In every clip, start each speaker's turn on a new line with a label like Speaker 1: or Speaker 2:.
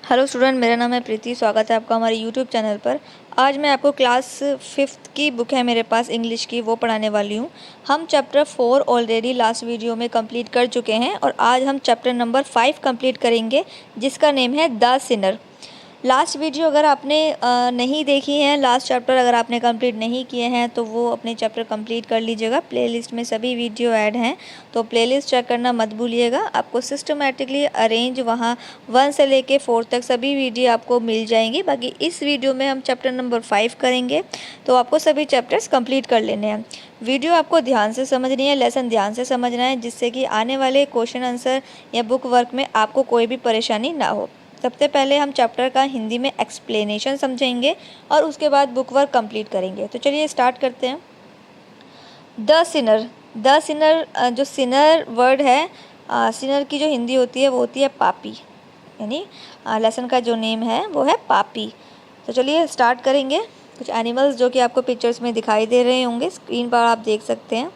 Speaker 1: Hello student, मेरा नाम है प्रीति। स्वागत है आपका हमारे यूट्यूब चैनल पर। आज मैं आपको क्लास 5th की बुक है मेरे पास इंग्लिश की, वो पढ़ाने वाली हूँ। हम चैप्टर 4 ऑलरेडी लास्ट वीडियो में कंप्लीट कर चुके हैं और आज हम चैप्टर नंबर 5 कंप्लीट करेंगे, जिसका नेम है द सिनर। लास्ट वीडियो अगर आपने नहीं देखी है, लास्ट चैप्टर अगर आपने कंप्लीट नहीं किए हैं तो वो अपने चैप्टर कंप्लीट कर लीजिएगा। प्लेलिस्ट में सभी वीडियो ऐड हैं, तो प्लेलिस्ट चेक करना मत भूलिएगा। आपको सिस्टमेटिकली अरेंज वहाँ 1 से लेके 4 तक सभी वीडियो आपको मिल जाएंगी। बाकी इस वीडियो में हम चैप्टर नंबर 5 करेंगे, तो आपको सभी चैप्टर्स कंप्लीट कर लेने हैं। वीडियो आपको ध्यान से समझनी है, लेसन ध्यान से समझना है, जिससे कि आने वाले क्वेश्चन आंसर या बुक वर्क में आपको कोई भी परेशानी ना हो। सबसे पहले हम चैप्टर का हिंदी में एक्सप्लेनेशन समझेंगे और उसके बाद बुक वर्क कंप्लीट करेंगे। तो चलिए स्टार्ट करते हैं। The Sinner. द सिनर, जो सिनर वर्ड है, सिनर की जो हिंदी होती है वो होती है पापी, यानी लेसन का जो नेम है वो है पापी। तो चलिए स्टार्ट करेंगे। कुछ एनिमल्स जो कि आपको पिक्चर्स में दिखाई दे रहे होंगे, स्क्रीन पर आप देख सकते हैं।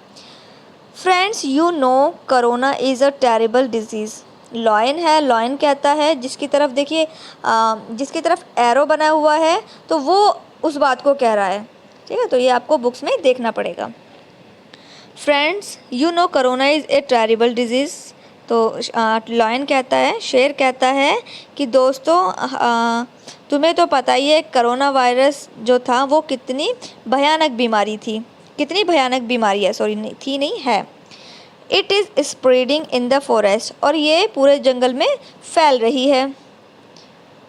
Speaker 1: Friends, you know corona is a terrible disease. Lion है, लॉयन कहता है, जिसकी तरफ देखिए, जिसकी तरफ एरो बना हुआ है तो वो उस बात को कह रहा है। ठीक है, तो ये आपको बुक्स में देखना पड़ेगा। Friends, you know corona is a terrible disease. तो लॉयन कहता है, शेर कहता है कि दोस्तों, तुम्हें तो पता ही है कोरोना वायरस जो था वो कितनी भयानक बीमारी थी। कितनी भयानक बीमारी है, सॉरी, नहीं थी, नहीं है। It is spreading in the forest, और ये पूरे जंगल में फैल रही है।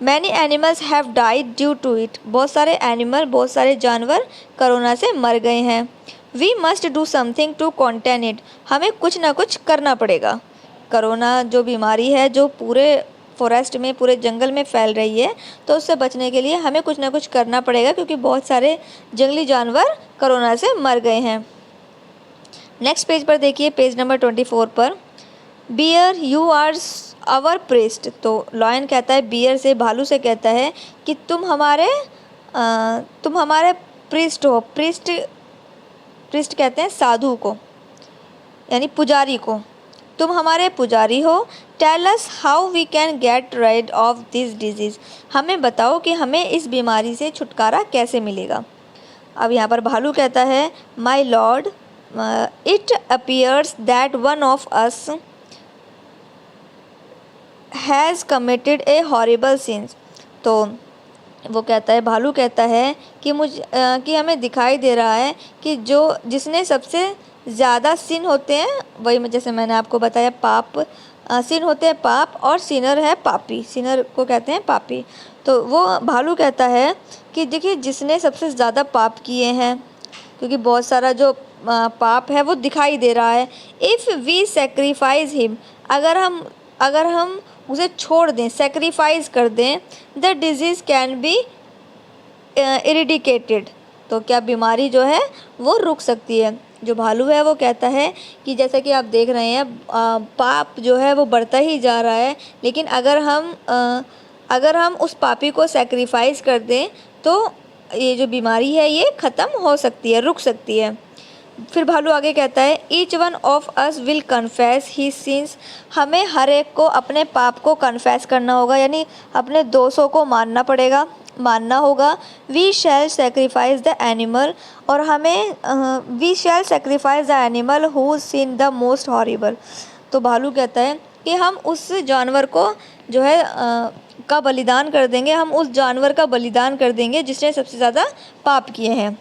Speaker 1: Many animals have died due to it. बहुत सारे एनिमल, बहुत सारे जानवर कोरोना से मर गए हैं। We must do something to contain it. हमें कुछ ना कुछ करना पड़ेगा। कोरोना जो बीमारी है, जो पूरे फॉरेस्ट में, पूरे जंगल में फैल रही है, तो उससे बचने के लिए हमें कुछ ना कुछ करना पड़ेगा, क्योंकि बहुत सारे जंगली जानवर कोरोना से मर गए हैं। नेक्स्ट पेज पर देखिए, पेज नंबर 24 पर। Bear, you are our priest. तो लॉयन कहता है बियर से, भालू से कहता है कि तुम हमारे प्रिस्ट हो। प्रिस्ट कहते हैं साधु को, यानी पुजारी को। तुम हमारे पुजारी हो। Tell us how we can get rid of this disease. हमें बताओ कि हमें इस बीमारी से छुटकारा कैसे मिलेगा। अब यहाँ पर भालू कहता है, my lord, it appears that one of us has committed A horrible since. तो वो कहता है, भालू कहता है कि हमें दिखाई दे रहा है कि जिसने सबसे ज़्यादा सिन होते हैं, वही जैसे मैंने आपको बताया, पाप, सिन होते हैं पाप, और सिनर है पापी। सिनर को कहते हैं पापी। तो वो भालू कहता है कि देखिए, जिसने सबसे ज़्यादा पाप किए हैं, क्योंकि बहुत सारा जो पाप है वो दिखाई दे रहा है। इफ़ वी सेक्रीफाइस हिम, अगर हम उसे छोड़ दें, सेक्रीफाइस कर दें, द डिजीज़ कैन बी इरिडिकेटेड। तो क्या बीमारी जो है वो रुक सकती है। जो भालू है वो कहता है कि जैसा कि आप देख रहे हैं, पाप जो है वो बढ़ता ही जा रहा है, लेकिन अगर हम उस पापी को सेक्रीफाइस कर दें तो ये जो बीमारी है ये ख़त्म हो सकती है, रुक सकती है। फिर भालू आगे कहता है, each one of us will confess he since. हमें हर एक को अपने पाप को कन्फेस करना होगा, यानी अपने दोषों को मानना होगा। We shall sacrifice the animal, और हमें we shall sacrifice the animal who sin the most horrible. तो भालू कहता है कि हम उस जानवर को जो है का बलिदान कर देंगे, हम उस जानवर का बलिदान कर देंगे जिसने सबसे ज़्यादा पाप किए हैं।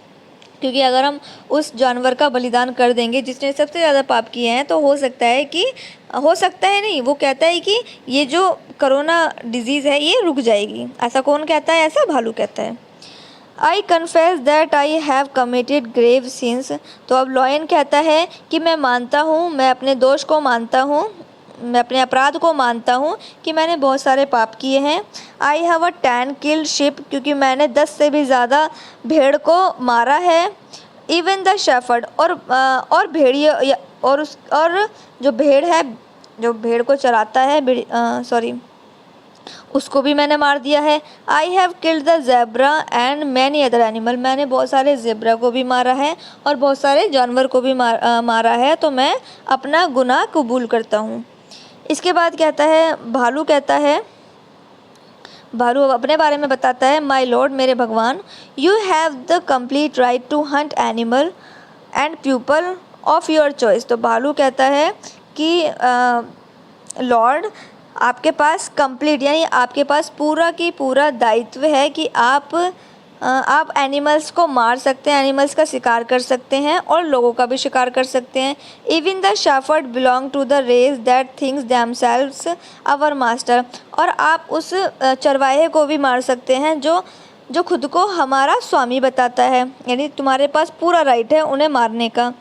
Speaker 1: क्योंकि अगर हम उस जानवर का बलिदान कर देंगे जिसने सबसे ज़्यादा पाप किए हैं, तो हो सकता है नहीं, वो कहता है कि ये जो कोरोना डिजीज़ है ये रुक जाएगी। ऐसा कौन कहता है? ऐसा भालू कहता है। I confess that I have committed grave sins. तो अब लॉयन कहता है कि मैं मानता हूँ, मैं अपने दोष को मानता हूँ, मैं अपने अपराध को मानता हूँ कि मैंने बहुत सारे पाप किए हैं। I have a 10 killed ship, क्योंकि मैंने 10 से भी ज़्यादा भेड़ को मारा है। इवन द शेफर्ड, और भेड़िया, और जो भेड़ है, जो भेड़ को चराता है, उसको भी मैंने मार दिया है। आई have killed the zebra and many other animal. मैंने बहुत सारे जेब्रा को भी मारा है और बहुत सारे जानवर को भी मारा है, तो मैं अपना गुनाह कबूल करता हूँ। इसके बाद कहता है, भालू कहता है, भालू अब अपने बारे में बताता है, माई लॉर्ड, मेरे भगवान, you have the complete right to hunt animal and people of your choice. तो भालू कहता है कि लॉर्ड, आपके पास कंप्लीट यानी आपके पास पूरा की पूरा दायित्व है कि आप एनिमल्स को मार सकते हैं, एनिमल्स का शिकार कर सकते हैं और लोगों का भी शिकार कर सकते हैं। Even the shepherd belong to the race that thinks themselves our master. और आप उस चरवाहे को भी मार सकते हैं जो खुद को हमारा स्वामी बताता है, यानी तुम्हारे पास पूरा राइट है उन्हें मारने का।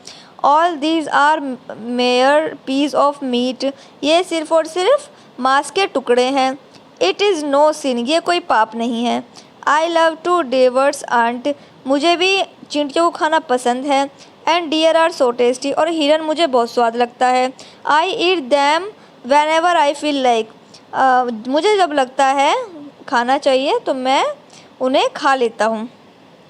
Speaker 1: All these are mere piece of meat, ये सिर्फ और सिर्फ मांस के टुकड़े हैं। इट इज़ नो सिन, ये कोई पाप नहीं है। I love to devours ant, मुझे भी चींटियों को खाना पसंद है। And deer are so tasty, और हिरन मुझे बहुत स्वाद लगता है। I eat them whenever I feel like, मुझे जब लगता है खाना चाहिए तो मैं उन्हें खा लेता हूँ।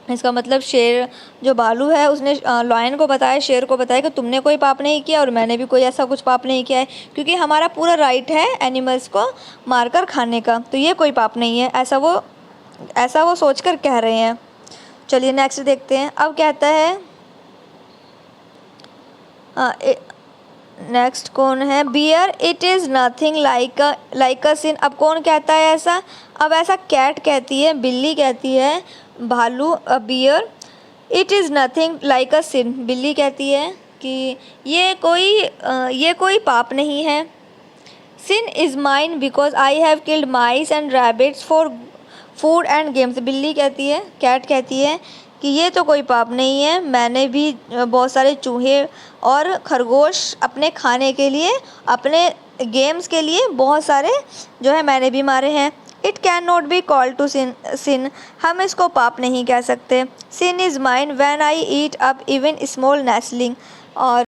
Speaker 1: इसका मतलब शेर जो भालू है उसने लॉयन को बताया, शेर को बताया कि तुमने कोई पाप नहीं किया और मैंने भी कोई ऐसा कुछ पाप नहीं किया है, क्योंकि हमारा पूरा राइट है एनिमल्स को मारकर खाने का, तो ये कोई पाप नहीं है, ऐसा वो सोचकर कह रहे हैं। चलिए नेक्स्ट देखते हैं। अब कहता है नेक्स्ट कौन है, bear, it is nothing like a sin. अब कौन कहता है ऐसा? अब ऐसा कैट कहती है, बिल्ली कहती है, भालू bear, it is nothing like a sin. बिल्ली कहती है कि ये कोई पाप नहीं है। Sin is mine because I have killed mice and rabbits for food and games. बिल्ली कहती है, कैट कहती है कि ये तो कोई पाप नहीं है, मैंने भी बहुत सारे चूहे और खरगोश अपने खाने के लिए, अपने गेम्स के लिए बहुत सारे जो है मैंने भी मारे हैं। It can not be called to sin, हम इसको पाप नहीं कह सकते। Sin is mine when I eat up even small nestling. और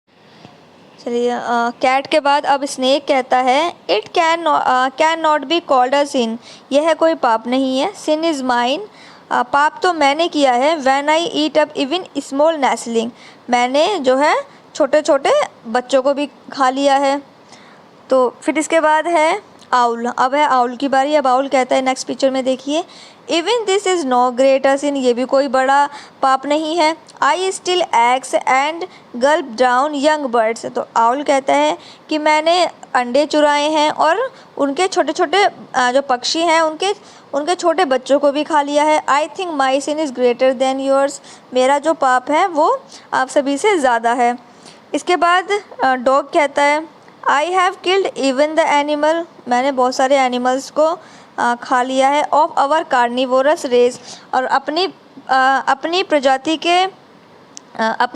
Speaker 1: चलिए कैट के बाद अब स्नेक कहता है, it can not be called a sin, यह कोई पाप नहीं है। सिन इज़ माइन, पाप तो मैंने किया है। When I eat up even small nestling, मैंने जो है छोटे छोटे बच्चों को भी खा लिया है। तो फिर इसके बाद है आउल। अब है आउल की बारी। अब आउल कहता है नेक्स्ट पिक्चर में देखिए, even this is no greater sin, ये भी कोई बड़ा पाप नहीं है। I steal eggs and gulp down young birds. तो आउल कहता है कि मैंने अंडे चुराए हैं और उनके छोटे छोटे जो पक्षी हैं उनके छोटे बच्चों को भी खा लिया है। I think my sin is greater than yours, मेरा जो पाप है वो आप सभी से ज़्यादा है। इसके बाद डॉग कहता है, आई have killed even the animal, मैंने बहुत सारे एनिमल्स को खा लिया है। ऑफ आवर कार्निवोरस रेस, और अपनी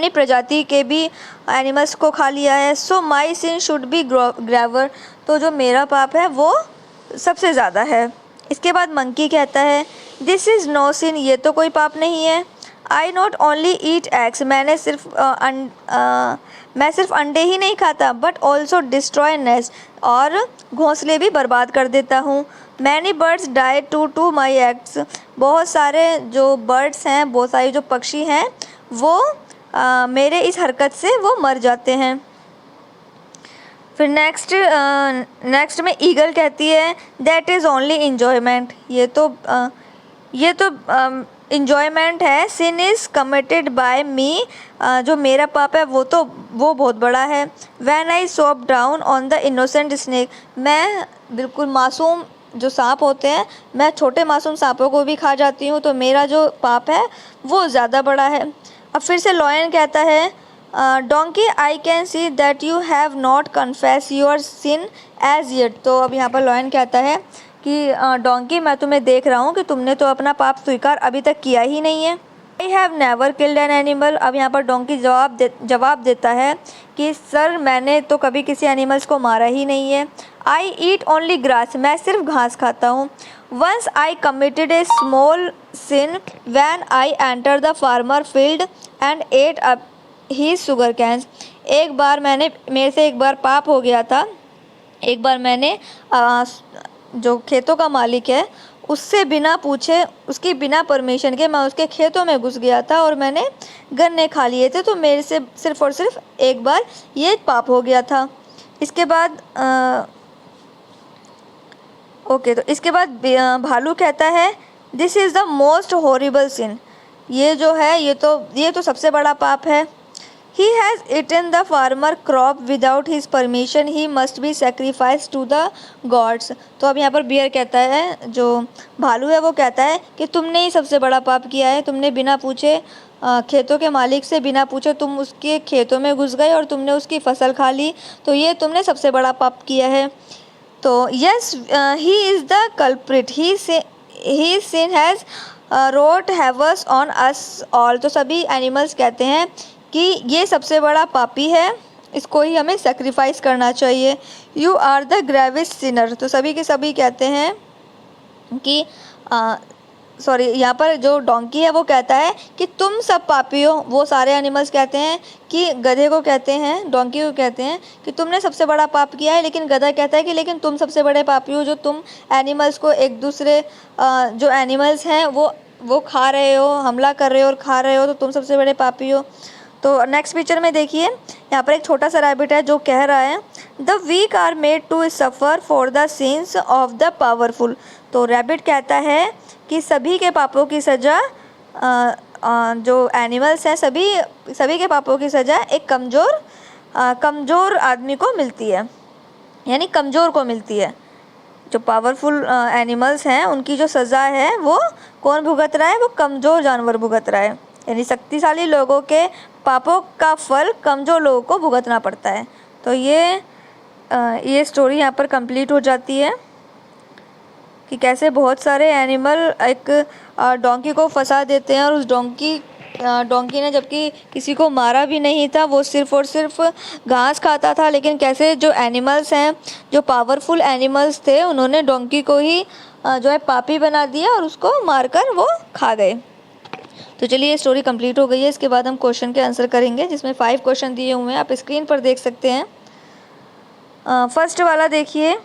Speaker 1: प्रजाति के भी एनिमल्स को खा लिया है। सो माई सिन शुड बी ग्रेवर, तो जो मेरा पाप है वो सबसे ज़्यादा है। इसके बाद मंकी कहता है, दिस इज़ नो सिन, ये तो कोई पाप नहीं है। आई नॉट ओनली ईट एग्स, मैं सिर्फ अंडे ही नहीं खाता, बट ऑल्सो डिस्ट्रॉय नेस्ट, और घोंसले भी बर्बाद कर देता हूँ। Many birds die to my acts, बहुत सारे जो बर्ड्स हैं, बहुत सारे जो पक्षी हैं वो मेरे इस हरकत से वो मर जाते हैं। फिर नेक्स्ट में ईगल कहती है, दैट इज़ ओनली इन्जॉयमेंट, ये तो इन्जॉयमेंट है। सिन इज़ कमिटेड बाय मी, जो मेरा पाप है वो बहुत बड़ा है। When I swap down on the innocent snake, मैं बिल्कुल मासूम जो सांप होते हैं, मैं छोटे मासूम सांपों को भी खा जाती हूँ, तो मेरा जो पाप है वो ज़्यादा बड़ा है। अब फिर से लॉयन कहता है, donkey, I can see that you have not confess your sin as yet. तो अब यहाँ पर लॉयन कहता है कि डोंकी, मैं तुम्हें देख रहा हूँ कि तुमने तो अपना पाप स्वीकार अभी तक किया ही नहीं है। I have never killed an animal, अब यहाँ पर डोंकी जवाब देता है कि सर मैंने तो कभी किसी एनिमल्स को मारा ही नहीं है। आई ईट ओनली ग्रास, मैं सिर्फ घास खाता हूँ। Once I committed a small sin when I enter the farmer field and ate up he sugar canes, मेरे से एक बार पाप हो गया था। एक बार मैंने जो खेतों का मालिक है उससे बिना पूछे, उसकी बिना परमिशन के मैं उसके खेतों में घुस गया था और मैंने गन्ने खा लिए थे, तो मेरे से सिर्फ और सिर्फ एक बार ये पाप हो गया था। इसके बाद ओके, तो इसके बाद भालू कहता है this is the most horrible sin. ये जो है ये तो सबसे बड़ा पाप है। He has eaten the farmer crop without his permission, he must be sacrifice to the gods. तो अब यहाँ पर बियर कहता है, जो भालू है वो कहता है कि तुमने ही सबसे बड़ा पाप किया है। तुमने बिना पूछे खेतों के मालिक से बिना पूछे तुम उसके खेतों में घुस गए और तुमने उसकी फसल खा ली, तो ये तुमने सबसे बड़ा पाप किया है। तो yes, he is the culprit, he sin has wrought havoc on us all. तो सभी एनिमल्स कहते हैं कि ये सबसे बड़ा पापी है, इसको ही हमें सेक्रीफाइस करना चाहिए। You are the gravest sinner. तो सभी के सभी कहते हैं कि यहाँ पर जो डोंकी है वो कहता है कि तुम सब पापी हो। वो सारे एनिमल्स कहते हैं कि गधे को कहते हैं, डोंकी को कहते हैं कि तुमने सबसे बड़ा पाप किया है, लेकिन गधा कहता है कि लेकिन तुम सबसे बड़े पापी हो, जो तुम एनिमल्स को एक दूसरे जो एनिमल्स हैं वो खा रहे हो, हमला कर रहे हो और खा रहे हो, तो तुम सबसे बड़े पापी हो। तो नेक्स्ट पिक्चर में देखिए, यहाँ पर एक छोटा सा रैबिट है जो कह रहा है the weak are made to suffer for the sins of the powerful. तो रैबिट कहता है कि सभी के पापों की सज़ा, जो एनिमल्स हैं सभी के पापों की सज़ा एक कमज़ोर आदमी को मिलती है, यानी कमज़ोर को मिलती है। जो पावरफुल एनिमल्स हैं उनकी जो सज़ा है वो कौन भुगत रहा है? वो कमज़ोर जानवर भुगत रहा है। यानी शक्तिशाली लोगों के पापों का फल कमज़ोर लोगों को भुगतना पड़ता है। तो ये स्टोरी यहाँ पर कंप्लीट हो जाती है कि कैसे बहुत सारे एनिमल एक डोंकी को फंसा देते हैं, और उस डोंकी ने जबकि किसी को मारा भी नहीं था, वो सिर्फ़ और सिर्फ घास खाता था, लेकिन कैसे जो एनिमल्स हैं, जो पावरफुल एनिमल्स थे, उन्होंने डोंकी को ही जो है पापी बना दिया और उसको मारकर वो खा गए। तो चलिए, ये स्टोरी कंप्लीट हो गई है। इसके बाद हम क्वेश्चन के आंसर करेंगे, जिसमें 5 क्वेश्चन दिए हुए हैं, आप स्क्रीन पर देख सकते हैं। फर्स्ट वाला देखिए,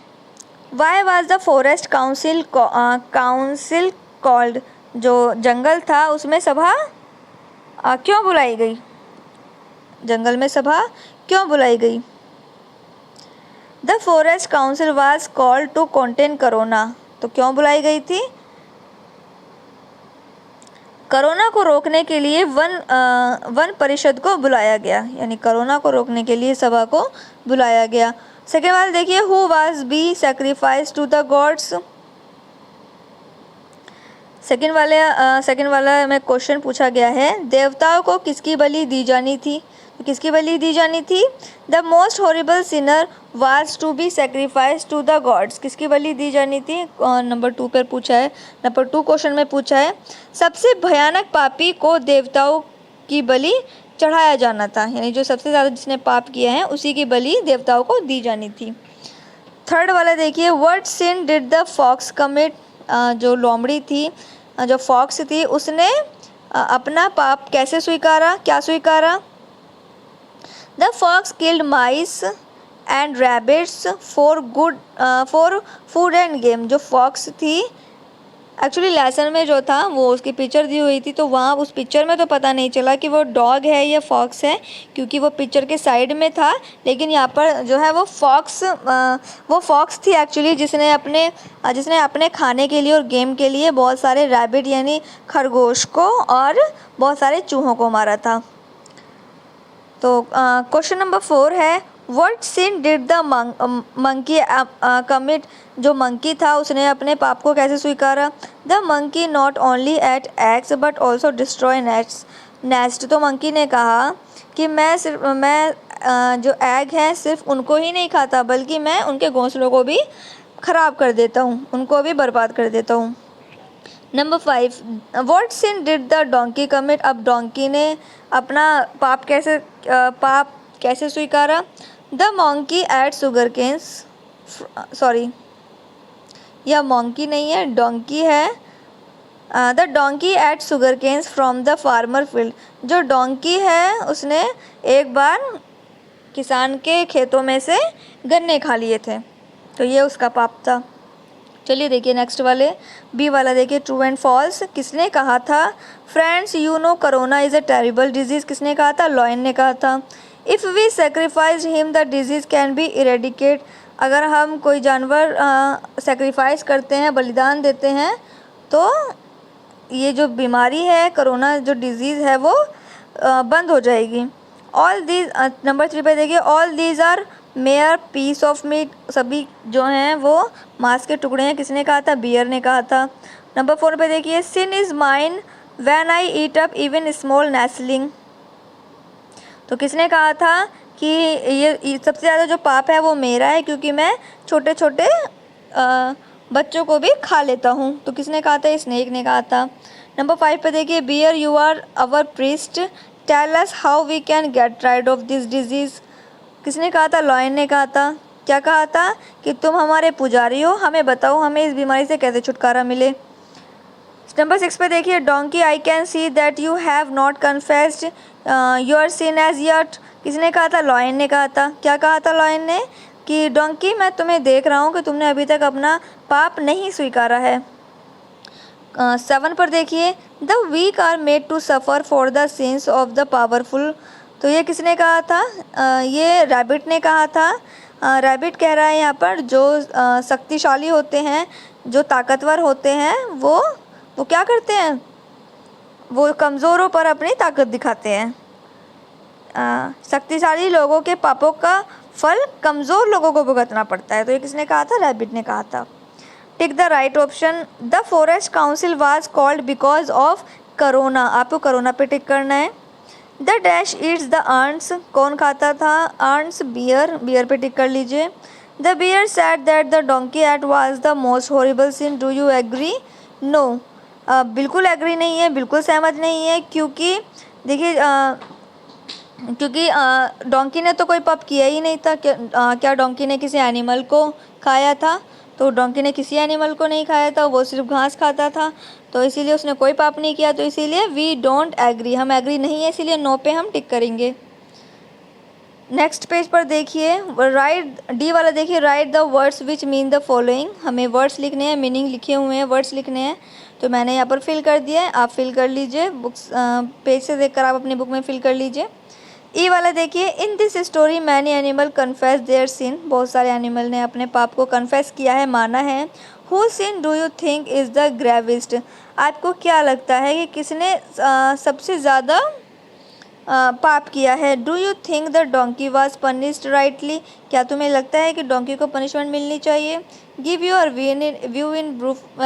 Speaker 1: why was the forest council called. जो जंगल था उसमें सभा क्यों बुलाई गई? जंगल में सभा क्यों बुलाई गई? The forest council was called to contain corona. तो क्यों बुलाई गई थी? कोरोना को रोकने के लिए वन परिषद को बुलाया गया, यानी कोरोना को रोकने के लिए सभा को बुलाया गया। सेकेंड वाला देखिए, who was be sacrifice to the gods. Second वाला में क्वेश्चन पूछा गया है, देवताओं को किसकी बलि दी जानी थी? तो किसकी बलि दी जानी थी? The most horrible sinner was to be sacrifice to the gods. किसकी बलि दी जानी थी? नंबर 2 पर पूछा है, नंबर 2 क्वेश्चन में पूछा है, सबसे भयानक पापी को देवताओं की बलि चढ़ाया जाना था, यानी जो सबसे ज़्यादा जिसने पाप किया है उसी की बलि देवताओं को दी जानी थी। थर्ड वाला देखिए, what sin did the fox commit. जो लोमड़ी थी, जो फॉक्स थी, उसने अपना पाप कैसे स्वीकारा, क्या स्वीकारा? The fox killed mice and rabbits for food and game. जो फॉक्स थी, एक्चुअली लेसन में जो था वो उसकी पिक्चर दी हुई थी, तो वहाँ उस पिक्चर में तो पता नहीं चला कि वो डॉग है या फॉक्स है, क्योंकि वो पिक्चर के साइड में था। लेकिन यहाँ पर जो है वो फॉक्स थी एक्चुअली, जिसने अपने खाने के लिए और गेम के लिए बहुत सारे रैबिट यानी खरगोश को और बहुत सारे चूहों को मारा था। तो क्वेश्चन नंबर 4 है, what sin did the monkey commit. जो मंकी था उसने अपने पाप को कैसे स्वीकारा? The monkey not only ate eggs but also destroy nest. तो मंकी ने कहा कि मैं जो एग हैं सिर्फ उनको ही नहीं खाता, बल्कि मैं उनके घोंसलों को भी ख़राब कर देता हूँ, उनको भी बर्बाद कर देता हूँ। Number 5, what sin did the donkey commit. अब डोंकी ने अपना पाप कैसे स्वीकारा? The monkey ate sugar canes. Sorry, यह मंकी नहीं है, डोंकी है। The donkey ate sugar canes from the farmer field. जो डोंकी है उसने एक बार किसान के खेतों में से गन्ने खा लिए थे, तो ये उसका पाप था। चलिए देखिए नेक्स्ट वाले, बी वाला देखिए, ट्रू एंड फॉल्स। किसने कहा था? Friends you know corona is a terrible disease. किसने कहा था? लॉयन ने कहा था। If we sacrifice him the disease can be eradicate. अगर हम कोई जानवर सेक्रीफाइस करते हैं, बलिदान देते हैं, तो ये जो बीमारी है, कोरोना जो डिज़ीज़ है, वो बंद हो जाएगी। ऑल दीज, नंबर 3 पे देखिए, all these are mere piece of meat, सभी जो हैं वो मांस के टुकड़े हैं। किसने कहा था? बियर ने कहा था। नंबर 4 पे देखिए, sin is mine when I eat up even small nestling. तो किसने कहा था कि ये सबसे ज़्यादा जो पाप है वो मेरा है, क्योंकि मैं छोटे छोटे बच्चों को भी खा लेता हूँ। तो किसने कहा था? स्नेक ने कहा था। नंबर 5 पे देखिए, bear you are our priest, tell us how we can get rid of this disease. किसने कहा था? लॉयन ने कहा था। क्या कहा था? कि तुम हमारे पुजारी हो, हमें बताओ हमें इस बीमारी से कैसे छुटकारा मिले। नंबर 6 पे देखिए, donkey I can see that you have not confessed your sin as yet. किसने कहा था? लॉयन ने कहा था। क्या कहा था लॉयन ने? कि डोंकी, मैं तुम्हें देख रहा हूँ कि तुमने अभी तक अपना पाप नहीं स्वीकारा है। 7 पर देखिए, the weak are made to suffer for the sins of the powerful. तो ये किसने कहा था? ये रैबिट ने कहा था। रैबिट कह रहा है यहाँ पर, जो शक्तिशाली होते हैं, जो ताकतवर होते हैं, वो क्या करते हैं? वो कमज़ोरों पर अपनी ताकत दिखाते हैं। शक्तिशाली लोगों के पापों का फल कमज़ोर लोगों को भुगतना पड़ता है। तो ये किसने कहा था? रैबिट ने कहा था। Tick the right option, the forest council was called because of corona. आपको करोना पे टिक करना है। The dash eats the ants, कौन खाता था आंट्स? बियर, बियर पे टिक कर लीजिए। The bear said that the donkey ate was the most horrible sin, do you agree? No, बिल्कुल एग्री नहीं है, बिल्कुल सहमत नहीं है, क्योंकि देखिए क्योंकि डोंकी ने तो कोई पाप किया ही नहीं था। क्या डोंकी ने किसी एनिमल को खाया था? तो डोंकी ने किसी एनिमल को नहीं खाया था, वो सिर्फ घास खाता था, तो इसीलिए उसने कोई पाप नहीं किया। तो इसीलिए वी डोंट एग्री, हम एग्री नहीं है, इसीलिए नो पे हम टिक करेंगे। नेक्स्ट पेज पर देखिए, राइट, डी वाला देखिए, right the words which mean the following. हमें वर्ड्स लिखने हैं, मीनिंग लिखे हुए हैं, वर्ड्स लिखने हैं। तो मैंने यहाँ पर फिल कर दिया है, आप फिल कर लीजिए। बुक्स पेज से देखकर आप अपनी बुक में फिल कर लीजिए। ई वाला देखिए, in this story many animal confess their sin. बहुत सारे एनिमल ने अपने पाप को कन्फेस किया है, माना है। Who sin do you think is the gravest. आपको क्या लगता है कि किसने सबसे ज़्यादा पाप किया है? Do you think the donkey was punished rightly. क्या तुम्हें लगता है कि डोंकी को पनिशमेंट मिलनी चाहिए? Give your view in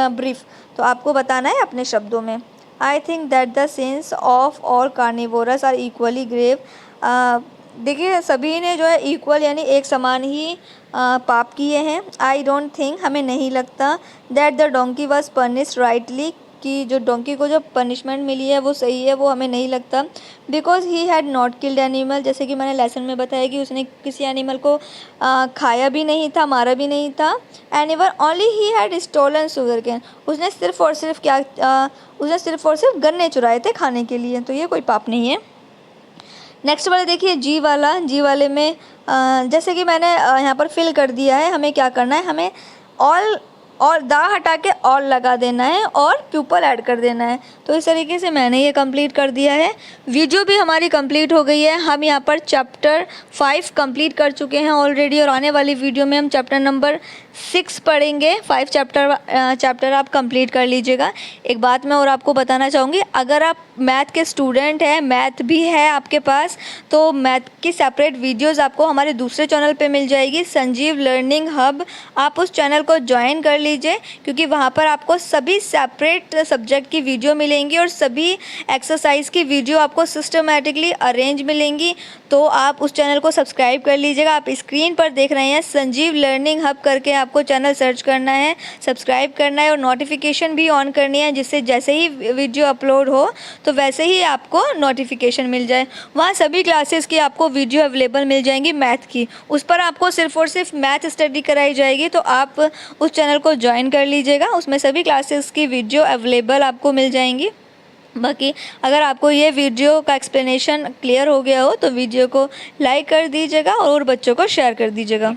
Speaker 1: brief. तो आपको बताना है अपने शब्दों में। I think that the sins of all carnivorous are equally grave. देखिए, सभी ने जो है इक्वल यानी एक समान ही पाप किए हैं। आई डोंट थिंक, हमें नहीं लगता, that the donkey was punished rightly, कि जो डोंकी को जो पनिशमेंट मिली है वो सही है, वो हमें नहीं लगता। Because he had not killed animal, जैसे कि मैंने लेसन में बताया कि उसने किसी एनिमल को खाया भी नहीं था, मारा भी नहीं था। एनिमल ओनली ही हैड स्टोलन शुगर केन, उसने सिर्फ और सिर्फ उसने सिर्फ और सिर्फ गन्ने चुराए थे खाने के लिए। तो ये कोई पाप नहीं है। नेक्स्ट वाले देखिए, जी वाला, जी वाले में जैसे कि मैंने यहाँ पर फिल कर दिया है, हमें क्या करना है, हमें ऑल और दा हटा के ऑल लगा देना है और प्यूपल ऐड कर देना है। तो इस तरीके से मैंने ये कंप्लीट कर दिया है। वीडियो भी हमारी कंप्लीट हो गई है। हम यहाँ पर चैप्टर 5 कंप्लीट कर चुके हैं ऑलरेडी, और आने वाली वीडियो में हम चैप्टर नंबर 6 पढ़ेंगे। 5 चैप्टर आप कंप्लीट कर लीजिएगा। एक बात मैं और आपको बताना चाहूँगी, अगर आप मैथ के स्टूडेंट हैं, मैथ भी है आपके पास, तो मैथ की सेपरेट वीडियोस आपको हमारे दूसरे चैनल पे मिल जाएगी, संजीव लर्निंग हब। आप उस चैनल को ज्वाइन कर लीजिए, क्योंकि वहाँ पर आपको सभी सेपरेट सब्जेक्ट की वीडियो मिलेंगी और सभी एक्सरसाइज की वीडियो आपको सिस्टमेटिकली अरेंज मिलेंगी। तो आप उस चैनल को सब्सक्राइब कर लीजिएगा। आप स्क्रीन पर देख रहे हैं संजीव लर्निंग हब करके, आपको चैनल सर्च करना है, सब्सक्राइब करना है और नोटिफिकेशन भी ऑन करनी है, जिससे जैसे ही वीडियो अपलोड हो तो वैसे ही आपको नोटिफिकेशन मिल जाए। वहाँ सभी क्लासेस की आपको वीडियो अवेलेबल मिल जाएंगी मैथ की, उस पर आपको सिर्फ और सिर्फ मैथ स्टडी कराई जाएगी। तो आप उस चैनल को ज्वाइन कर लीजिएगा, उसमें सभी क्लासेस की वीडियो अवेलेबल आपको मिल जाएंगी। बाकी अगर आपको ये वीडियो का एक्सप्लेनेशन क्लियर हो गया हो तो वीडियो को लाइक कर दीजिएगा और बच्चों को शेयर कर दीजिएगा।